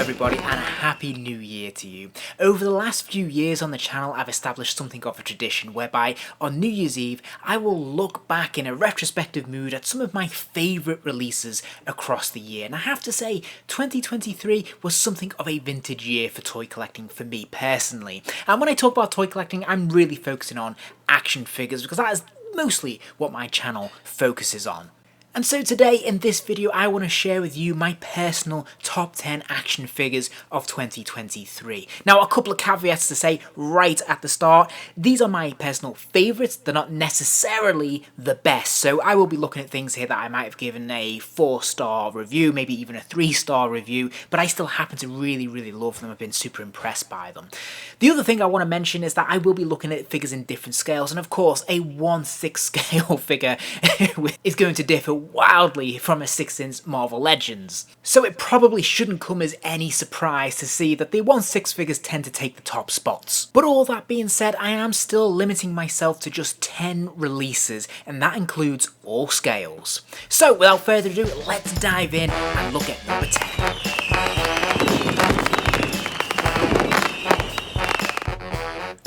everybody, and a happy new year to you. Over the last few years on the channel, I've established something of a tradition whereby on New Year's Eve I will look back in a retrospective mood at some of my favourite releases across the year. And I have to say, 2023 was something of a vintage year for toy collecting for me personally. And when I talk about toy collecting, I'm really focusing on action figures because that is mostly what my channel focuses on. And so today in this video I want to share with you my personal top 10 action figures of 2023. Now a couple of caveats to say right at the start. These are my personal favourites, they're not necessarily the best. So I will be looking at things here that I might have given a 4-star review, maybe even a 3-star review, but I still happen to really love them. I've been super impressed by them. The other thing I want to mention is that I will be looking at figures in different scales, and of course a 1/6 scale figure is going to differ wildly from a 6-inch Marvel Legends. So it probably shouldn't come as any surprise to see that the 1/6 figures tend to take the top spots. But all that being said, I am still limiting myself to just 10 releases, and that includes all scales. So without further ado, let's dive in and look at number 10.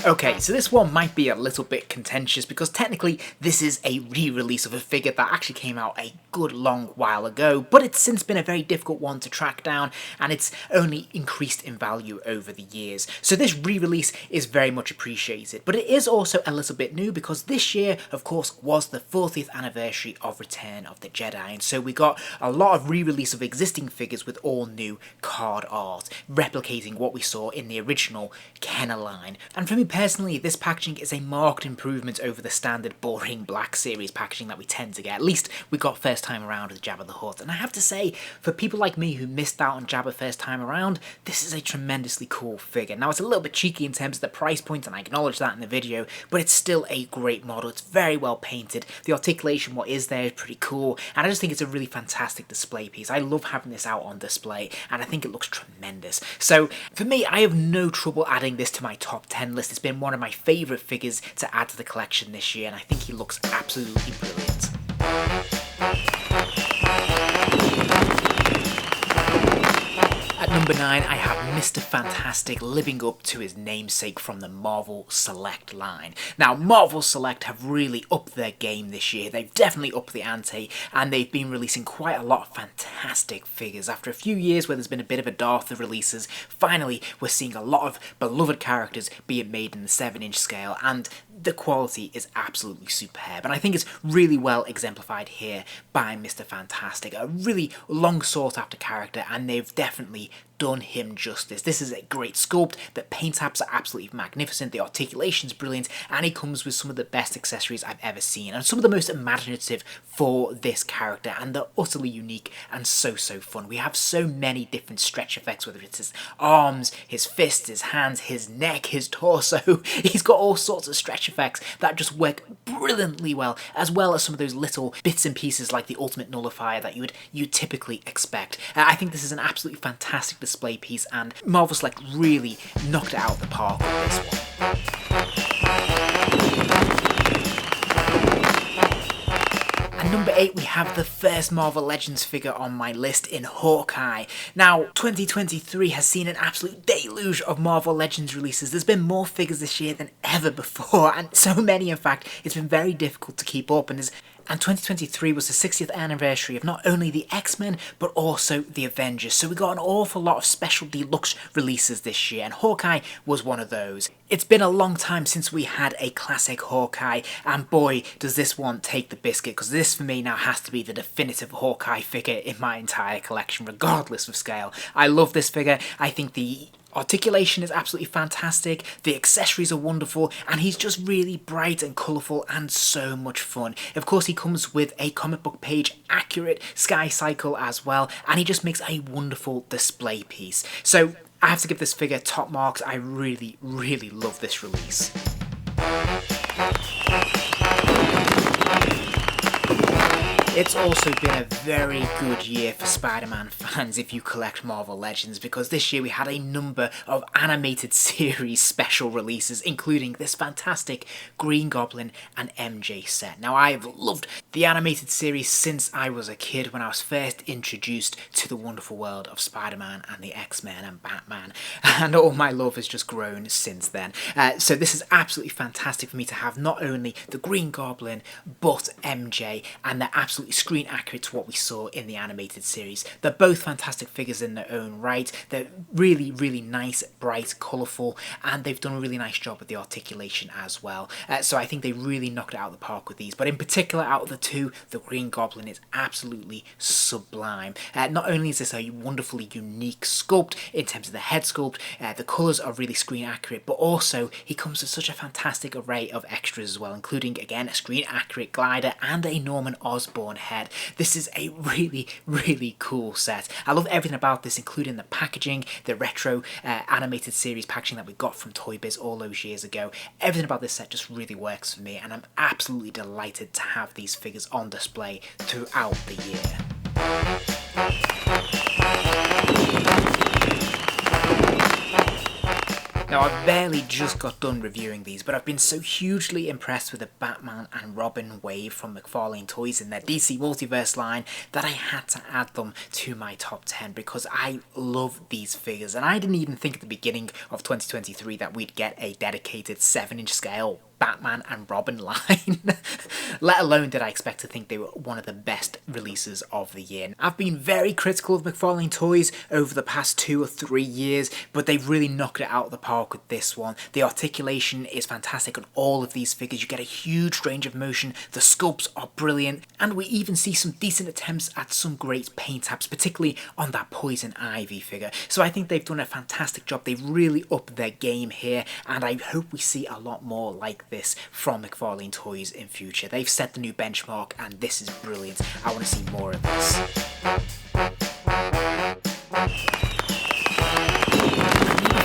Okay, so this one might be a little bit contentious because technically this is a re-release of a figure that actually came out a good long while ago, but it's since been a very difficult one to track down and it's only increased in value over the years. So this re-release is very much appreciated, but it is also a little bit new because this year, of course, was the 40th anniversary of Return of the Jedi, and so we got a lot of re-release of existing figures with all new card art, replicating what we saw in the original Kenner line. And for me personally, this packaging is a marked improvement over the standard boring Black Series packaging that we tend to get. At least we got first time around with Jabba the Hutt. And I have to say, for people like me who missed out on Jabba first time around, this is a tremendously cool figure. Now it's a little bit cheeky in terms of the price point, and I acknowledge that in the video, but it's still a great model. It's very well painted. The articulation, what is there, is pretty cool. And I just think it's a really fantastic display piece. I love having this out on display, and I think it looks tremendous. So for me, I have no trouble adding this to my top 10 list. It's been one of my favourite figures to add to the collection this year, and I think he looks absolutely brilliant. At number 9, I have Mr. Fantastic living up to his namesake from the Marvel Select line. Now, Marvel Select have really upped their game this year. They've definitely upped the ante, and they've been releasing quite a lot of fantastic figures. After a few years where there's been a bit of a dearth of releases, finally we're seeing a lot of beloved characters being made in the 7-inch scale, and the quality is absolutely superb, and I think it's really well exemplified here by Mr. Fantastic. A really long sought after character, and they've definitely done him justice. This is a great sculpt, the paint apps are absolutely magnificent, the articulation's brilliant, and he comes with some of the best accessories I've ever seen, and some of the most imaginative for this character, and they're utterly unique and so fun. We have so many different stretch effects, whether it's his arms, his fists, his hands, his neck, his torso. He's got all sorts of stretch effects that just work brilliantly well as some of those little bits and pieces like the ultimate nullifier that you'd typically expect. I think this is an absolutely fantastic display piece, and Marvel Select really knocked it out of the park with this one. At number 8, we have the first Marvel Legends figure on my list in Hawkeye. Now, 2023 has seen an absolute deluge of Marvel Legends releases. There's been more figures this year than ever before, and so many, in fact, it's been very difficult to keep up, and 2023 was the 60th anniversary of not only the X-Men, but also the Avengers. So we got an awful lot of special deluxe releases this year, and Hawkeye was one of those. It's been a long time since we had a classic Hawkeye, and boy, does this one take the biscuit, because this for me now has to be the definitive Hawkeye figure in my entire collection, regardless of scale. I love this figure. I think the articulation is absolutely fantastic, the accessories are wonderful, and he's just really bright and colourful and so much fun. Of course, he comes with a comic book page accurate sky cycle as well, and he just makes a wonderful display piece. So I have to give this figure top marks. I really love this release. It's also been a very good year for Spider-Man fans if you collect Marvel Legends, because this year we had a number of animated series special releases, including this fantastic Green Goblin and MJ set. Now, I've loved the animated series since I was a kid, when I was first introduced to the wonderful world of Spider-Man and the X-Men and Batman, and all my love has just grown since then. So this is absolutely fantastic for me to have not only the Green Goblin, but MJ, and they're absolutely screen accurate to what we saw in the animated series. They're both fantastic figures in their own right. They're really, really nice, bright, colourful, and they've done a really nice job with the articulation as well. So I think they really knocked it out of the park with these. But in particular, out of the two, the Green Goblin is absolutely sublime. Not only is this a wonderfully unique sculpt in terms of the head sculpt, the colours are really screen accurate, but also he comes with such a fantastic array of extras as well, including, again, a screen accurate glider and a Norman Osborn head. This is a really, really cool set. I love everything about this, including the packaging, the retro animated series packaging that we got from Toy Biz all those years ago. Everything about this set just really works for me, and I'm absolutely delighted to have these figures on display throughout the year. Now, I've barely just got done reviewing these, but I've been so hugely impressed with the Batman and Robin wave from McFarlane Toys in their DC Multiverse line that I had to add them to my top 10, because I love these figures, and I didn't even think at the beginning of 2023 that we'd get a dedicated 7-inch scale Batman and Robin line, let alone did I expect to think they were one of the best releases of the year. I've been very critical of McFarlane Toys over the past 2 or 3 years, but they've really knocked it out of the park with this one. The articulation is fantastic on all of these figures. You get a huge range of motion, the sculpts are brilliant, and we even see some decent attempts at some great paint apps, particularly on that Poison Ivy figure. So I think they've done a fantastic job. They've really upped their game here, and I hope we see a lot more like this from McFarlane Toys in future. They've set the new benchmark, and this is brilliant. I want to see more of this.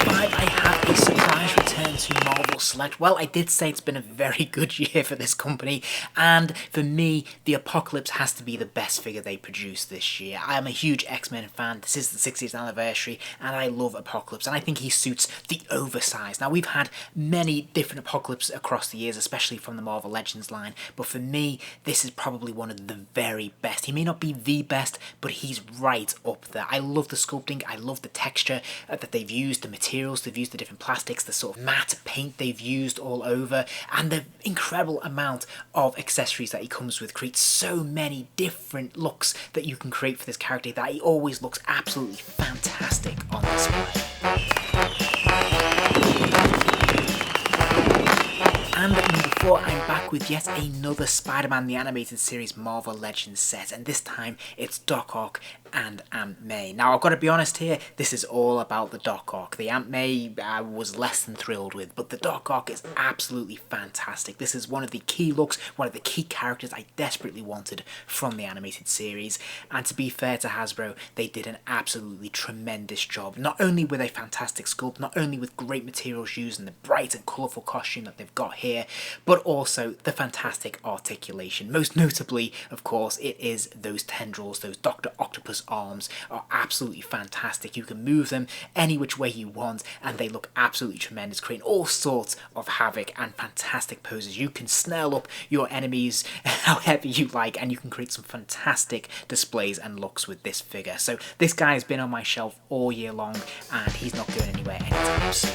I have a surprise return to Marvel Select. Well, I did say it's been a very good year for this company, and for me, the Apocalypse has to be the best figure they produced this year. I am a huge X-Men fan. This is the 60th anniversary, and I love Apocalypse, and I think he suits the oversize. Now, we've had many different Apocalypse across the years, especially from the Marvel Legends line, but for me, this is probably one of the very best. He may not be the best, but he's right up there. I love the sculpting, I love the texture that they've used, the materials they've used, the different plastics, the sort of matte paint they've used all over, and the incredible amount of accessories that he comes with creates so many different looks that you can create for this character that he always looks absolutely fantastic on display. And at number 4, I'm back with yet another Spider-Man the Animated Series Marvel Legends set, and this time it's Doc Ock and Aunt May. Now, I've got to be honest here, this is all about the Doc Ock. The Aunt May I was less than thrilled with, but the Doc Ock is absolutely fantastic. This is one of the key looks, one of the key characters I desperately wanted from the animated series, and to be fair to Hasbro, they did an absolutely tremendous job, not only with a fantastic sculpt, not only with great materials used and the bright and colourful costume that they've got here, but also the fantastic articulation. Most notably, of course, it is those tendrils, those Dr. Octopus arms are absolutely fantastic. You can move them any which way you want, and they look absolutely tremendous, creating all sorts of havoc and fantastic poses. You can snarl up your enemies however you like, and you can create some fantastic displays and looks with this figure. So this guy has been on my shelf all year long, and he's not going anywhere anytime soon.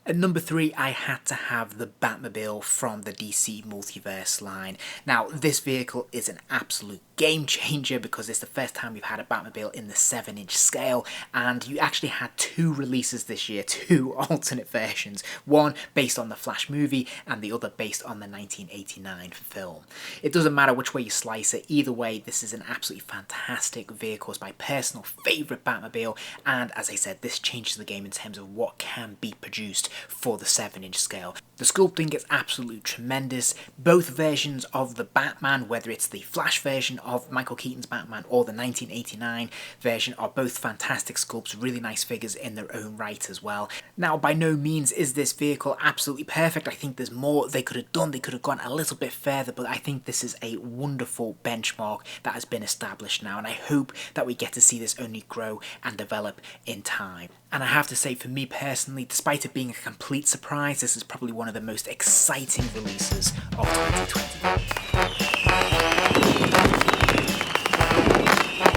At number 3, I had to have the Batmobile from the DC Multiverse line. Now, this vehicle is an absolute game changer because it's the first time we've had a Batmobile in the 7-inch scale, and you actually had 2 releases this year, 2 alternate versions, one based on the Flash movie and the other based on the 1989 film. It doesn't matter which way you slice it, either way this is an absolutely fantastic vehicle. It's my personal favourite Batmobile, and as I said, this changes the game in terms of what can be produced for the 7-inch scale. The sculpting is absolutely tremendous. Both versions of the Batman, whether it's the Flash version of Michael Keaton's Batman or the 1989 version are both fantastic sculpts, really nice figures in their own right as well. Now, by no means is this vehicle absolutely perfect. I think there's more they could have done. They could have gone a little bit further, but I think this is a wonderful benchmark that has been established now, and I hope that we get to see this only grow and develop in time. And I have to say, for me personally, despite it being a complete surprise, this is probably one of the most exciting releases of 2020.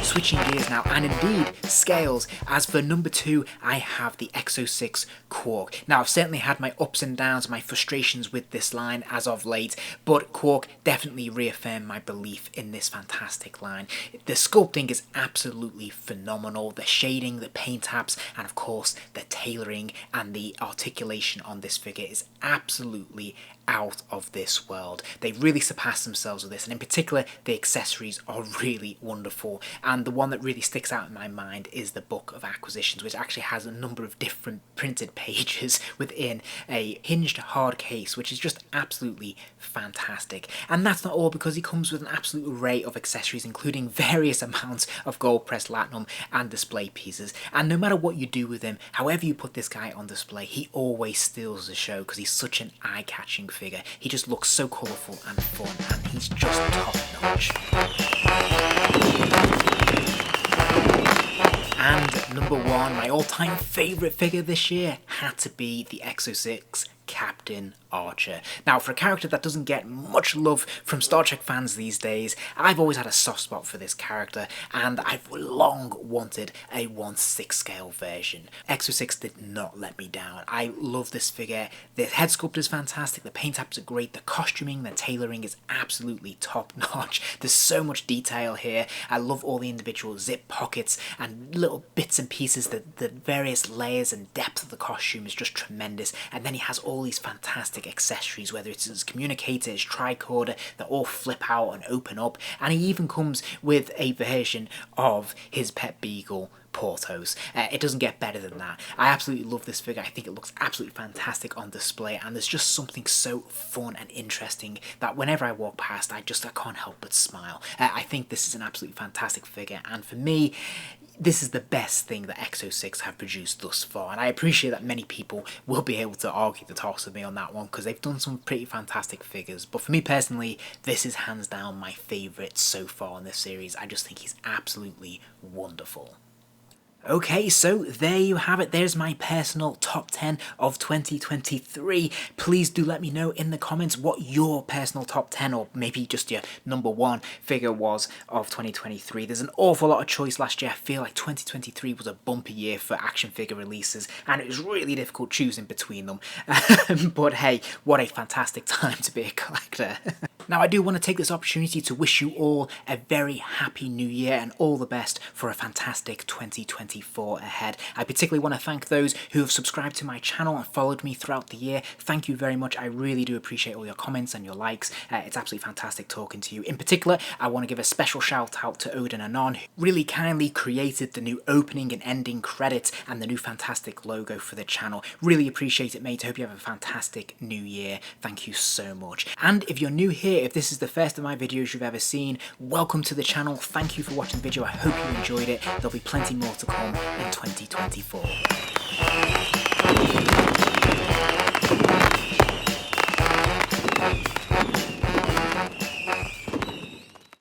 Switching gears now, and indeed scales, as for number 2 I have the X06 Quark. Now, I've certainly had my ups and downs, my frustrations with this line as of late, but Quark definitely reaffirmed my belief in this fantastic line. The sculpting is absolutely phenomenal, the shading, the paint apps, and of course the tailoring and the articulation on this figure is absolutely out of this world. They really surpassed themselves with this, and in particular the accessories are really wonderful, and the one that really sticks out in my mind is the book of acquisitions, which actually has a number of different printed pages within a hinged hard case, which is just absolutely fantastic. And that's not all, because he comes with an absolute array of accessories, including various amounts of gold pressed latinum and display pieces, and no matter what you do with him, however you put this guy on display, he always steals the show because he's such an eye-catching figure. He just looks so colourful and fun, and he's just top notch. And number 1, my all-time favourite figure this year had to be the X06 Captain Archer. Now, for a character that doesn't get much love from Star Trek fans these days, I've always had a soft spot for this character, and I've long wanted a 1/6 scale version. X06 did not let me down. I love this figure. The head sculpt is fantastic, the paint apps are great, the costuming, the tailoring is absolutely top notch. There's so much detail here. I love all the individual zip pockets and little bits and pieces. The various layers and depth of the costume is just tremendous, and then he has all these fantastic accessories, whether it's his communicator, his tricorder, that all flip out and open up, and he even comes with a version of his pet beagle, Portos. It doesn't get better than that. I absolutely love this figure. I think it looks absolutely fantastic on display, and there's just something so fun and interesting that whenever I walk past, I can't help but smile. I think this is an absolutely fantastic figure, and for me, this is the best thing that X06 have produced thus far, and I appreciate that many people will be able to argue the toss with me on that one, because they've done some pretty fantastic figures, but for me personally, this is hands down my favourite so far in this series. I just think he's absolutely wonderful. Okay, so there you have it. There's my personal top 10 of 2023. Please do let me know in the comments what your personal top 10, or maybe just your number 1 figure was of 2023. There's an awful lot of choice last year. I feel like 2023 was a bumpy year for action figure releases, and it was really difficult choosing between them. But hey, what a fantastic time to be a collector. Now, I do want to take this opportunity to wish you all a very happy new year and all the best for a fantastic 2024 ahead. I particularly want to thank those who have subscribed to my channel and followed me throughout the year. Thank you very much. I really do appreciate all your comments and your likes. It's absolutely fantastic talking to you. In particular, I want to give a special shout out to Odin Anon, who really kindly created the new opening and ending credits and the new fantastic logo for the channel. Really appreciate it, mate. I hope you have a fantastic new year. Thank you so much. And if you're new here, if this is the first of my videos you've ever seen, welcome to the channel. Thank you for watching the video. I hope you enjoyed it. There'll be plenty more to come in 2024.